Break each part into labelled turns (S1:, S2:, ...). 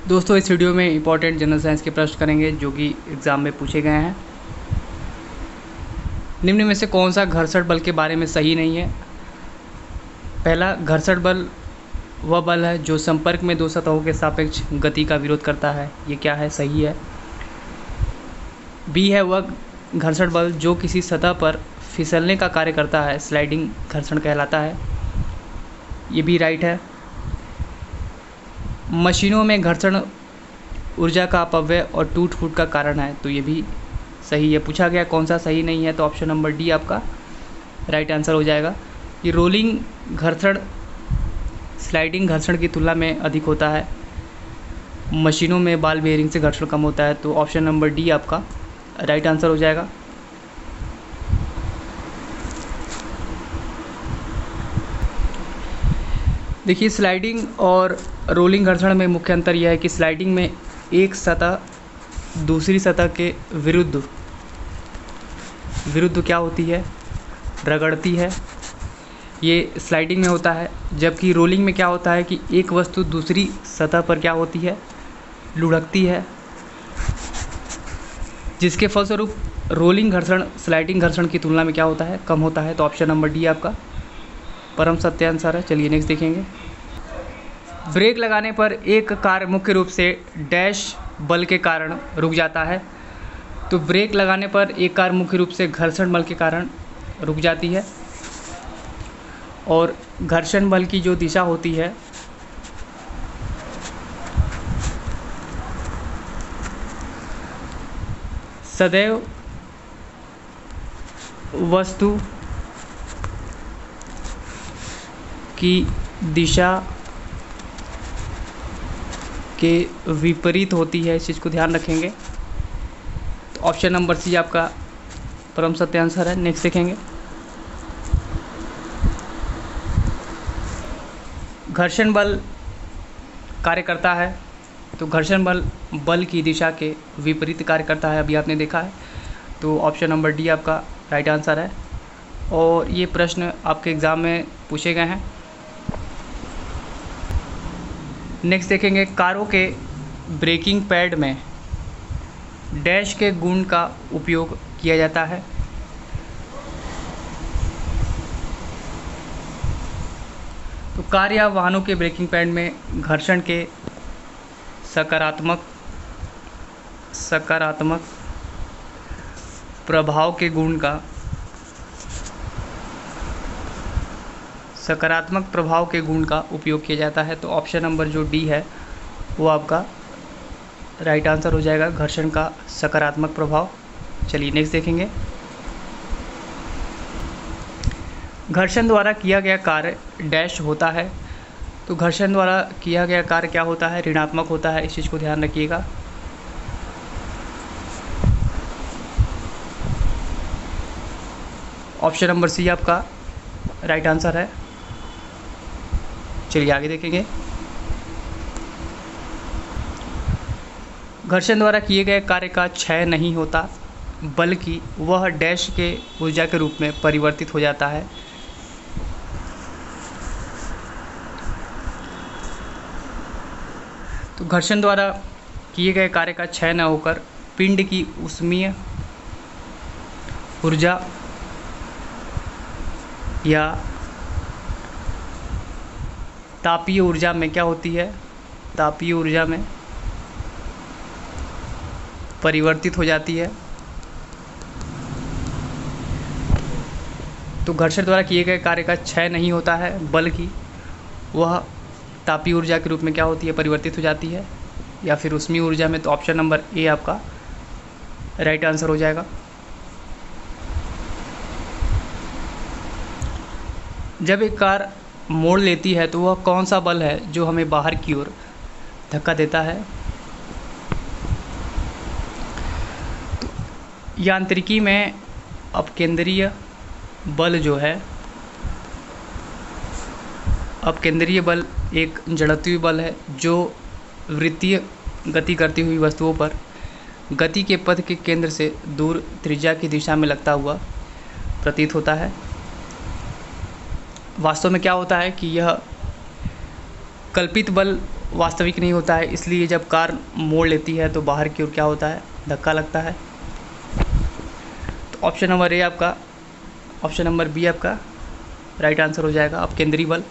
S1: दोस्तों इस वीडियो में इंपॉर्टेंट जनरल साइंस के प्रश्न करेंगे जो कि एग्ज़ाम में पूछे गए हैं। निम्न में से कौन सा घर्षण बल के बारे में सही नहीं है। पहला, घर्षण बल वह बल है जो संपर्क में दो सतहों के सापेक्ष गति का विरोध करता है। ये क्या है? सही है। बी है वह घर्षण बल जो किसी सतह पर फिसलने का कार्य करता है, स्लाइडिंग घर्षण कहलाता है। ये भी राइट है। मशीनों में घर्षण ऊर्जा का अपव्यय और टूट फूट का कारण है, तो ये भी सही है। पूछा गया कौन सा सही नहीं है, तो ऑप्शन नंबर डी आपका राइट आंसर हो जाएगा। ये रोलिंग घर्षण स्लाइडिंग घर्षण की तुलना में अधिक होता है। मशीनों में बॉल बेयरिंग से घर्षण कम होता है, तो ऑप्शन नंबर डी आपका राइट आंसर हो जाएगा। देखिए, स्लाइडिंग और रोलिंग घर्षण में मुख्य अंतर यह है कि स्लाइडिंग में एक सतह दूसरी सतह के विरुद्ध क्या होती है? रगड़ती है। ये स्लाइडिंग में होता है। जबकि रोलिंग में क्या होता है कि एक वस्तु दूसरी सतह पर क्या होती है? लुढ़कती है, जिसके फलस्वरूप रोलिंग घर्षण स्लाइडिंग घर्षण की तुलना में क्या होता है? कम होता है। तो ऑप्शन नंबर डी आपका परम सत्य आंसर है। चलिए नेक्स्ट देखेंगे। ब्रेक लगाने पर एक कार मुख्य रूप से डैश बल के कारण रुक जाता है। तो ब्रेक लगाने पर एक कार मुख्य रूप से घर्षण बल के कारण रुक जाती है, और घर्षण बल की जो दिशा होती है सदैव वस्तु की दिशा के विपरीत होती है। इस चीज़ को ध्यान रखेंगे। तो ऑप्शन नंबर सी आपका परम सत्य आंसर है। नेक्स्ट देखेंगे। घर्षण बल कार्य करता है, तो घर्षण बल बल की दिशा के विपरीत कार्य करता है, अभी आपने देखा है। तो ऑप्शन नंबर डी आपका राइट आंसर है। और ये प्रश्न आपके एग्ज़ाम में पूछे गए हैं। नेक्स्ट देखेंगे। कारों के ब्रेकिंग पैड में डैश के गुण का उपयोग किया जाता है। तो कार या वाहनों के ब्रेकिंग पैड में घर्षण के सकारात्मक प्रभाव के गुण का उपयोग किया जाता है। तो ऑप्शन नंबर जो डी है वो आपका राइट आंसर हो जाएगा, घर्षण का सकारात्मक प्रभाव। चलिए नेक्स्ट देखेंगे। घर्षण द्वारा किया गया कार्य डैश होता है। तो घर्षण द्वारा किया गया कार्य क्या होता है? ऋणात्मक होता है। इस चीज़ को ध्यान रखिएगा। ऑप्शन नंबर सी आपका राइट आंसर है। चलिए आगे देखेंगे। घर्षण द्वारा किए गए कार्य का क्षय नहीं होता, बल्कि वह डैश के ऊर्जा के रूप में परिवर्तित हो जाता है। तो घर्षण द्वारा किए गए कार्य का क्षय न होकर पिंड की ऊष्मीय ऊर्जा या तापीय ऊर्जा में क्या होती है? तापीय ऊर्जा में परिवर्तित हो जाती है। तो घर्षण द्वारा किए गए कार्य का क्षय नहीं होता है, बल्कि वह तापीय ऊर्जा के रूप में क्या होती है? परिवर्तित हो जाती है, या फिर ऊष्मीय ऊर्जा में। तो ऑप्शन नंबर ए आपका राइट आंसर हो जाएगा। जब एक कार मोड़ लेती है तो वह कौन सा बल है जो हमें बाहर की ओर धक्का देता है? तो यांत्रिकी में अपकेंद्रीय बल जो है, अपकेंद्रीय बल एक जड़त्वीय बल है जो वृत्तीय गति करती हुई वस्तुओं पर गति के पथ के केंद्र से दूर त्रिज्या की दिशा में लगता हुआ प्रतीत होता है। वास्तव में क्या होता है कि यह कल्पित बल वास्तविक नहीं होता है, इसलिए जब कार मोड़ लेती है तो बाहर की ओर क्या होता है, धक्का लगता है। तो ऑप्शन नंबर ए आपका, ऑप्शन नंबर बी आपका राइट आंसर हो जाएगा, अब केंद्रीय बल।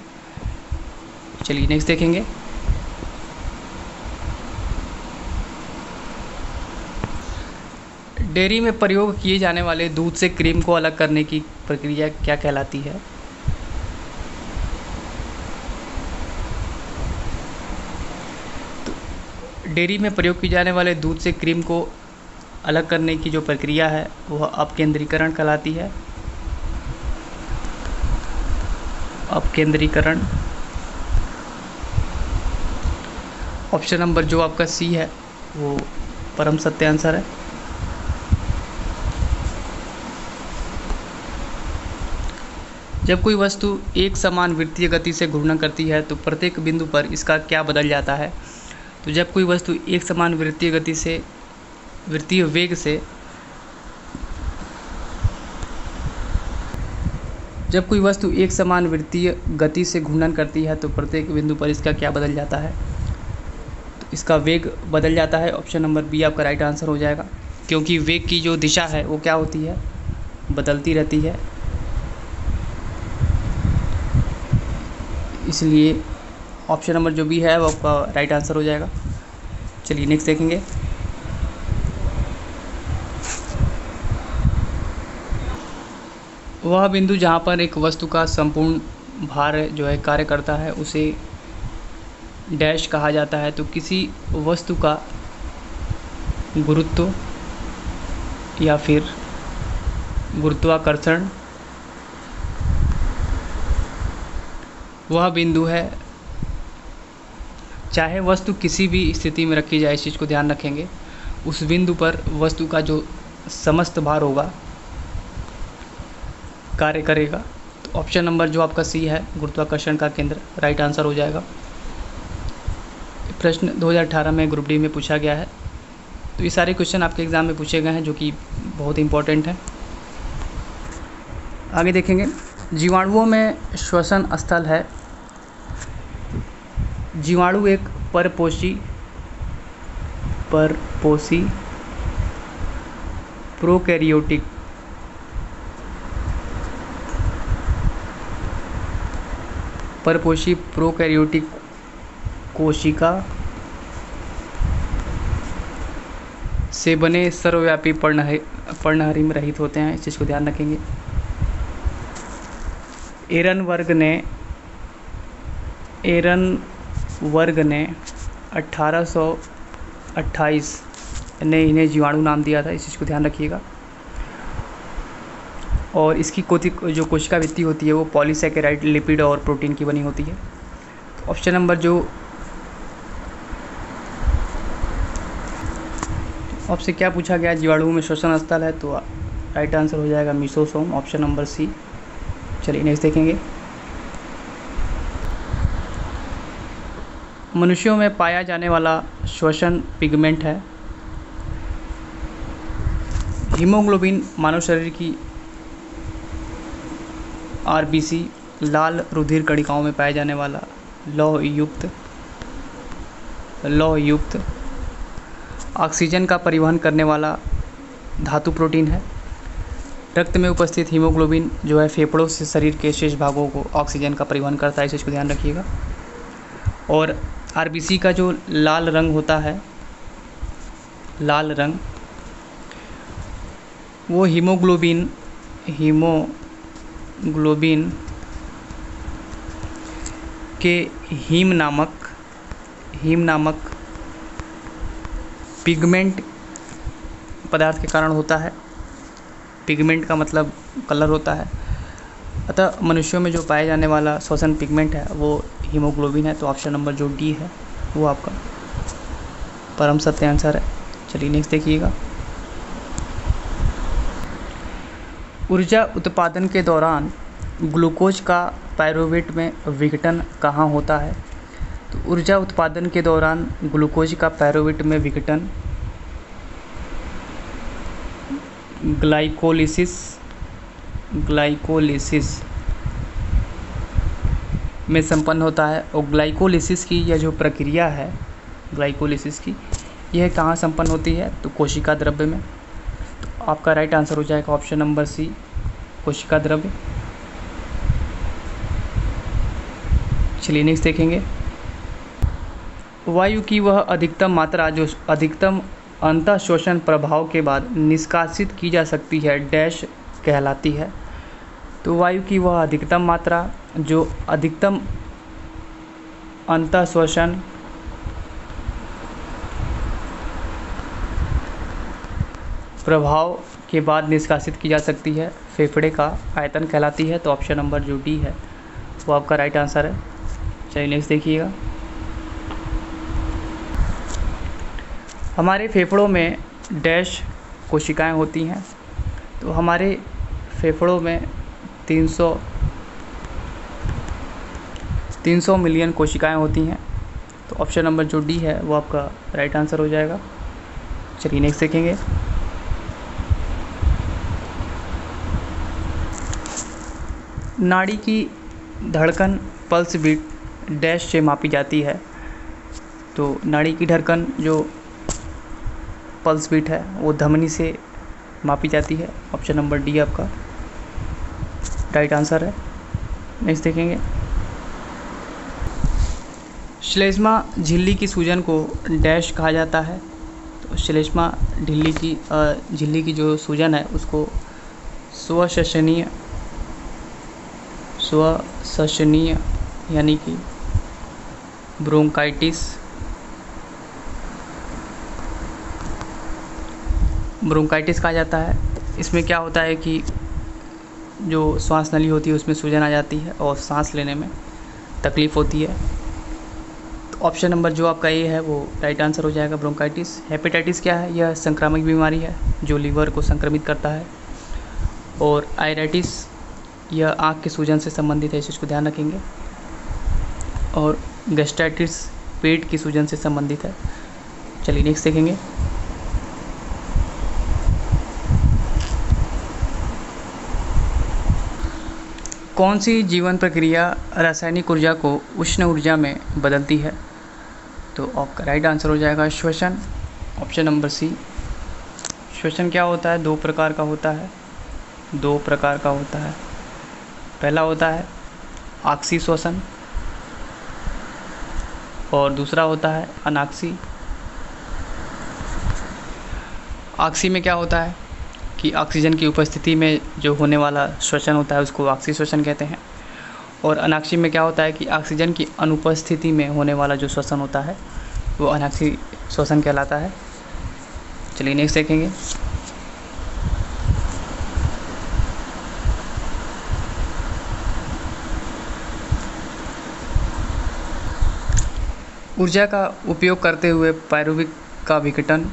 S1: चलिए नेक्स्ट देखेंगे। डेयरी में प्रयोग किए जाने वाले दूध से क्रीम को अलग करने की प्रक्रिया क्या कहलाती है? तो डेयरी में प्रयोग किए जाने वाले दूध से क्रीम को अलग करने की जो प्रक्रिया है वह अपकेंद्रीकरण कहलाती है। अपकेंद्रीकरण। ऑप्शन नंबर जो आपका सी है वो परम सत्य आंसर है। जब कोई वस्तु एक समान वृत्तीय गति से घूर्णन करती है तो प्रत्येक बिंदु पर इसका क्या बदल जाता है? तो जब कोई वस्तु एक समान वृत्तीय वेग से जब कोई वस्तु एक समान वृत्तीय गति से घूर्णन करती है तो प्रत्येक बिंदु पर इसका क्या बदल जाता है? तो इसका वेग बदल जाता है। ऑप्शन नंबर बी आपका राइट आंसर हो जाएगा, क्योंकि वेग की जो दिशा है वो क्या होती है, बदलती रहती है, इसलिए ऑप्शन नंबर जो बी है वो आपका राइट आंसर हो जाएगा। चलिए नेक्स्ट देखेंगे। वह बिंदु जहाँ पर एक वस्तु का संपूर्ण भार जो है कार्य करता है उसे डैश कहा जाता है। तो किसी वस्तु का गुरुत्व या फिर गुरुत्वाकर्षण वह बिंदु है, चाहे वस्तु किसी भी स्थिति में रखी जाए, इस चीज़ को ध्यान रखेंगे, उस बिंदु पर वस्तु का जो समस्त भार होगा कार्य करेगा। तो ऑप्शन नंबर जो आपका सी है गुरुत्वाकर्षण का केंद्र राइट आंसर हो जाएगा। प्रश्न 2018 में ग्रुप डी में पूछा गया है। तो ये सारे क्वेश्चन आपके एग्ज़ाम में पूछे गए हैं जो कि बहुत इंपॉर्टेंट हैं। आगे देखेंगे। जीवाणुओं में श्वसन स्थल है। जीवाणु एक परपोषी प्रोकैरियोटिक कोशिका से बने सर्वव्यापी पर्णहरिम रहित होते हैं, इस चीज़ को ध्यान रखेंगे। एरन वर्ग ने 1828 ने इन्हें जीवाणु नाम दिया था, इस चीज़ को ध्यान रखिएगा। और इसकी जो कोशिका भित्ति होती है वो पॉलीसैकेराइड, लिपिड और प्रोटीन की बनी होती है। तो ऑप्शन नंबर जो आपसे क्या पूछा गया, जीवाणुओं में श्वसन स्थल है, तो राइट आंसर हो जाएगा मीसोसोम, ऑप्शन नंबर सी। चलिए नेक्स्ट देखेंगे। मनुष्यों में पाया जाने वाला श्वसन पिगमेंट है। हीमोग्लोबिन मानव शरीर की आरबीसी लाल रुधिर कणिकाओं में पाया जाने वाला लौह युक्त ऑक्सीजन का परिवहन करने वाला धातु प्रोटीन है। रक्त में उपस्थित हीमोग्लोबिन जो है फेफड़ों से शरीर के शेष भागों को ऑक्सीजन का परिवहन करता है, इस चीज़ को ध्यान रखिएगा। और आरबीसी का जो लाल रंग होता है, लाल रंग, वो हीमोग्लोबिन के हीम नामक पिगमेंट पदार्थ के कारण होता है। पिगमेंट का मतलब कलर होता है। अतः मनुष्यों में जो पाया जाने वाला श्वसन पिगमेंट है वो हीमोग्लोबिन है। तो ऑप्शन नंबर जो डी है वो आपका परम सत्य आंसर है। चलिए नेक्स्ट देखिएगा। ऊर्जा उत्पादन के दौरान ग्लूकोज का पायरुवेट में विघटन कहाँ होता है? तो ऊर्जा उत्पादन के दौरान ग्लूकोज का पायरुवेट में विघटन ग्लाइकोलिसिस में संपन्न होता है। और ग्लाइकोलिसिस की यह जो प्रक्रिया है, ग्लाइकोलिसिस की, यह कहाँ संपन्न होती है? तो कोशिका द्रव्य में। तो आपका राइट आंसर हो जाएगा ऑप्शन नंबर सी, कोशिका द्रव्य। चलिए नेक्स्ट देखेंगे। वायु की वह अधिकतम मात्रा जो अधिकतम अंतःशोषण प्रभाव के बाद निष्कासित की जा सकती है, डैश कहलाती है। तो वायु की वह अधिकतम मात्रा जो अधिकतम अंतःशोषण प्रभाव के बाद निष्कासित की जा सकती है, फेफड़े का आयतन कहलाती है। तो ऑप्शन नंबर जो डी है वो आपका राइट आंसर है। चलिए नेक्स्ट देखिएगा। हमारे फेफड़ों में डैश कोशिकाएं होती हैं। तो हमारे फेफड़ों में 300 मिलियन कोशिकाएं होती हैं। तो ऑप्शन नंबर जो डी है वो आपका राइट आंसर हो जाएगा। चलिए नेक्स्ट देखेंगे। नाड़ी की धड़कन पल्स बीट डैश से मापी जाती है। तो नाड़ी की धड़कन जो पल्स बीट है वो धमनी से मापी जाती है। ऑप्शन नंबर डी आपका राइट आंसर है। नेक्स्ट देखेंगे। श्लेष्मा झिल्ली की सूजन को डैश कहा जाता है। तो श्लेष्मा झिल्ली की जो सूजन है उसको स्वश्वसनीय यानी कि ब्रोंकाइटिस कहा जाता है। इसमें क्या होता है कि जो श्वास नली होती है उसमें सूजन आ जाती है और सांस लेने में तकलीफ़ होती है। तो ऑप्शन नंबर जो आपका ए है वो राइट आंसर हो जाएगा, ब्रोंकाइटिस। हेपेटाइटिस क्या है? यह संक्रामक बीमारी है जो लीवर को संक्रमित करता है। और आयराइटिस यह आँख के सूजन से संबंधित है, इस चीज़ को ध्यान रखेंगे। और गैस्ट्राइटिस पेट की सूजन से संबंधित है। चलिए नेक्स्ट देखेंगे। कौन सी जीवन प्रक्रिया रासायनिक ऊर्जा को उष्ण ऊर्जा में बदलती है? तो आपका राइट आंसर हो जाएगा श्वसन, ऑप्शन नंबर सी। श्वसन क्या होता है? दो प्रकार का होता है। पहला होता है आक्सी श्वसन और दूसरा होता है अनाक्सी। आक्सी में क्या होता है कि ऑक्सीजन की उपस्थिति में जो होने वाला श्वसन होता है उसको आक्सी श्वसन कहते हैं। और अनाक्सी में क्या होता है कि ऑक्सीजन की अनुपस्थिति में होने वाला जो श्वसन होता है वो अनाक्सी श्वसन कहलाता है। चलिए नेक्स्ट देखेंगे। ऊर्जा का उपयोग करते हुए पायरुविक का विघटन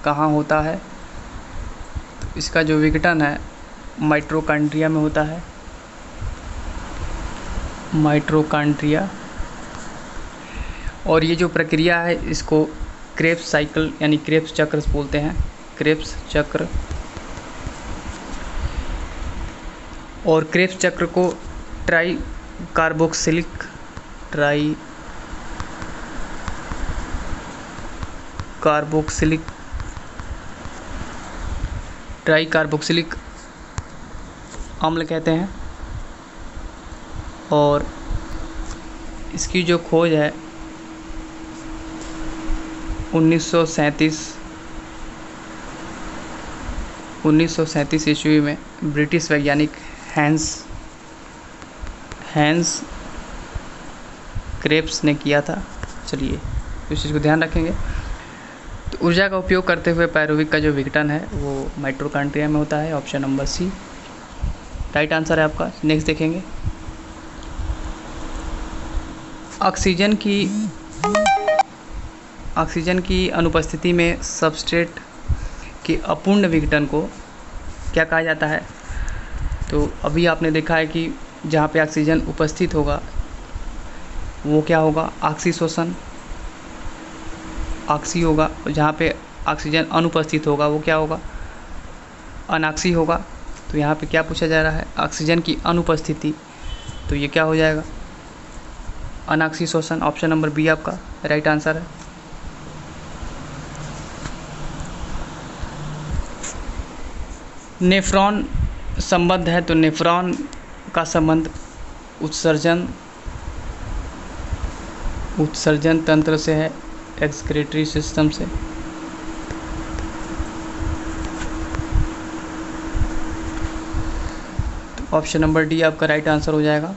S1: कहाँ होता है? तो इसका जो विघटन है माइटोकॉन्ड्रिया में होता है, माइटोकॉन्ड्रिया। और ये जो प्रक्रिया है इसको क्रेब्स साइकिल यानी क्रेब्स चक्र बोलते हैं, क्रेब्स चक्र। और क्रेब्स चक्र को ट्राई कार्बोक्सिलिक अम्ल कहते हैं। और इसकी जो खोज है 1937 ईस्वी में ब्रिटिश वैज्ञानिक हैंस क्रेब्स ने किया था। चलिए इस चीज़ को ध्यान रखेंगे। तो ऊर्जा का उपयोग करते हुए पायरुविक का जो विघटन है वो माइटोकॉन्ड्रिया में होता है, option number C right answer है आपका। नेक्स्ट देखेंगे। ऑक्सीजन की अनुपस्थिति में सबस्ट्रेट के अपूर्ण विघटन को क्या कहा जाता है? तो अभी आपने देखा है कि जहाँ पे ऑक्सीजन उपस्थित होगा वो क्या होगा? ऑक्सी श्वसन, ऑक्सी होगा। और जहाँ पे ऑक्सीजन अनुपस्थित होगा वो क्या होगा? अनाक्सी होगा। तो यहाँ पे क्या पूछा जा रहा है? ऑक्सीजन की अनुपस्थिति, तो ये क्या हो जाएगा? अनाक्षी शोषण, ऑप्शन नंबर बी आपका राइट आंसर है। नेफ्रॉन संबंध है, तो नेफ्रॉन का संबंध उत्सर्जन तंत्र से है, एक्सक्रीटरी सिस्टम से। तो ऑप्शन नंबर डी आपका राइट आंसर हो जाएगा।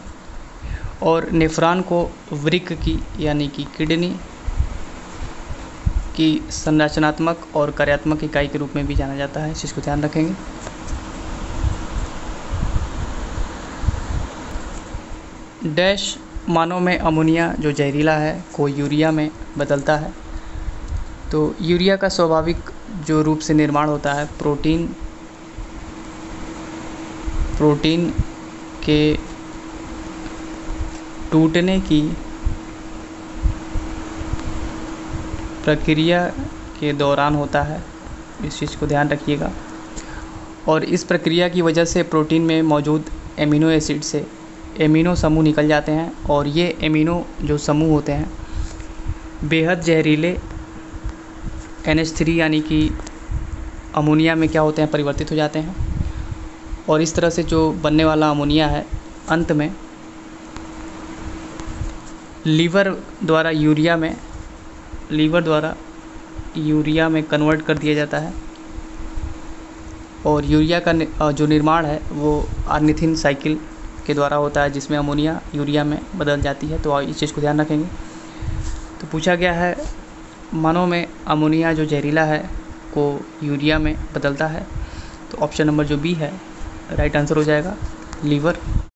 S1: और नेफ्रॉन को वृक्क की यानी कि किडनी की संरचनात्मक और कार्यात्मक इकाई के रूप में भी जाना जाता है, इस चीज़ को ध्यान रखेंगे। डैश मानव में अमोनिया जो जहरीला है को यूरिया में बदलता है। तो यूरिया का स्वाभाविक जो रूप से निर्माण होता है प्रोटीन के टूटने की प्रक्रिया के दौरान होता है, इस चीज़ को ध्यान रखिएगा। और इस प्रक्रिया की वजह से प्रोटीन में मौजूद एमिनो एसिड से एमिनो समूह निकल जाते हैं, और ये एमिनो जो समूह होते हैं बेहद जहरीले NH3 यानी कि अमोनिया में क्या होते हैं, परिवर्तित हो जाते हैं। और इस तरह से जो बनने वाला अमोनिया है अंत में लीवर द्वारा यूरिया में कन्वर्ट कर दिया जाता है। और यूरिया का जो निर्माण है वो ऑर्निथिन साइकिल के द्वारा होता है, जिसमें अमोनिया यूरिया में बदल जाती है। तो इस चीज़ को ध्यान रखेंगे। तो पूछा गया है मानव में अमोनिया जो जहरीला है को यूरिया में बदलता है, तो ऑप्शन नंबर जो बी है राइट आंसर हो जाएगा, लीवर।